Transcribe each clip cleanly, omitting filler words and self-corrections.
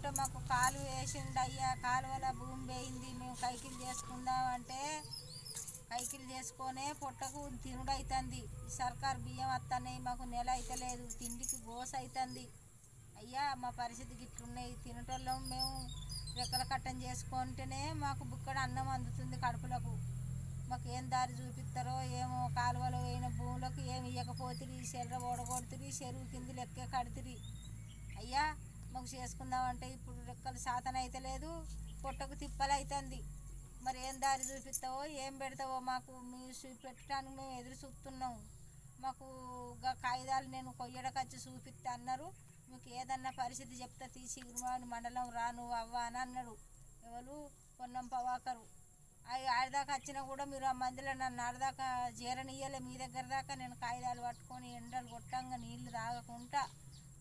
చేసుకుంటే మాకు కాలువ వేసిండు అయ్యా, కాలువల భూమి పోయింది, మేము కైకిలు చేసుకుందాం అంటే కైకిలు చేసుకొనే పొట్టకు తినుడు అవుతుంది. సర్కారు బియ్యం వస్తున్నాయి, మాకు నెల అయితే లేదు, తిండికి గోస అవుతుంది అయ్యా. మా పరిస్థితి గిట్లున్నాయి, తినటోళ్ళం మేము రెక్కల కట్టం చేసుకుంటేనే మాకు బుక్కడ అన్నం అందుతుంది కడుపులకు. మాకు ఏం దారి చూపిస్తారో ఏమో. కాలువలో పోయిన భూములకు ఏమి ఇవ్వకపోతుంది, చెర్ర ఓడగొడుతుంది, చెరువు కింది లెక్కే కడుతుంది అయ్యా. మాకు చేసుకుందామంటే ఇప్పుడు రెక్కలు సాతన అయితే లేదు, పొట్టకు తిప్పలు అవుతుంది. మరి ఏం దారి చూపిస్తావో ఏం పెడతావో మాకు, మీరు పెట్టడానికి మేము ఎదురు చూస్తున్నాం. మాకు కాగితాలు నేను కొయ్యడకొచ్చి చూపిస్తా అన్నారు. మీకు ఏదన్నా పరిస్థితి చెప్తా తీసి ఇరుమాని మండలం రాను అవ్వ అని అన్నాడు. ఎవరు పొన్నం పవాకరు. అవి ఆడదాకా వచ్చినా కూడా మీరు ఆ మందిలో నన్ను ఆడదాకా చేరనియ్యలే. మీ దగ్గర దాకా నేను కాగితాలు పట్టుకొని ఎండలు కొట్టంగా నీళ్లు తాగకుండా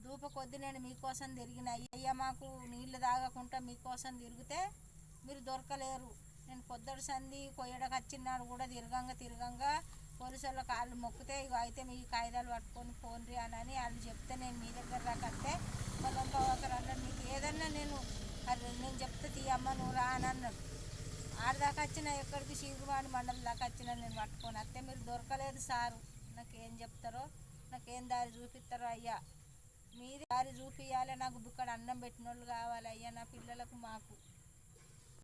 దూప కొద్ది నేను మీకోసం తిరిగిన అయ్యా. మాకు నీళ్లు తాగకుండా మీకోసం తిరిగితే మీరు దొరకలేరు. నేను పొద్దుడు సంధి కొయ్యడకు వచ్చినాడు కూడా తిరగంగా పోలీసుల కాళ్ళు మొక్కితే ఇక అయితే మీ కాగితాలు పట్టుకొని పోన్రి అని వాళ్ళు చెప్తే నేను మీ దగ్గర దాకా వస్తే పొలం పవాకర్ అన్నాడు, నీకు ఏదన్నా నేను చెప్తే తీయమ్మ నువ్వు రా అని అన్నాడు. ఆడదాకా వచ్చిన ఎక్కడికి శీఘ్రమాని మండలం దాకా వచ్చినా నేను పట్టుకొని వస్తే మీరు దొరకలేదు సారు. నాకేం చెప్తారో, నాకేం దారి చూపిస్తారో అయ్యా. మీది దారి చూపియాలి, నాకు ఇక్కడ అన్నం పెట్టిన వాళ్ళు కావాలి అయ్యా, నా పిల్లలకు మాకు.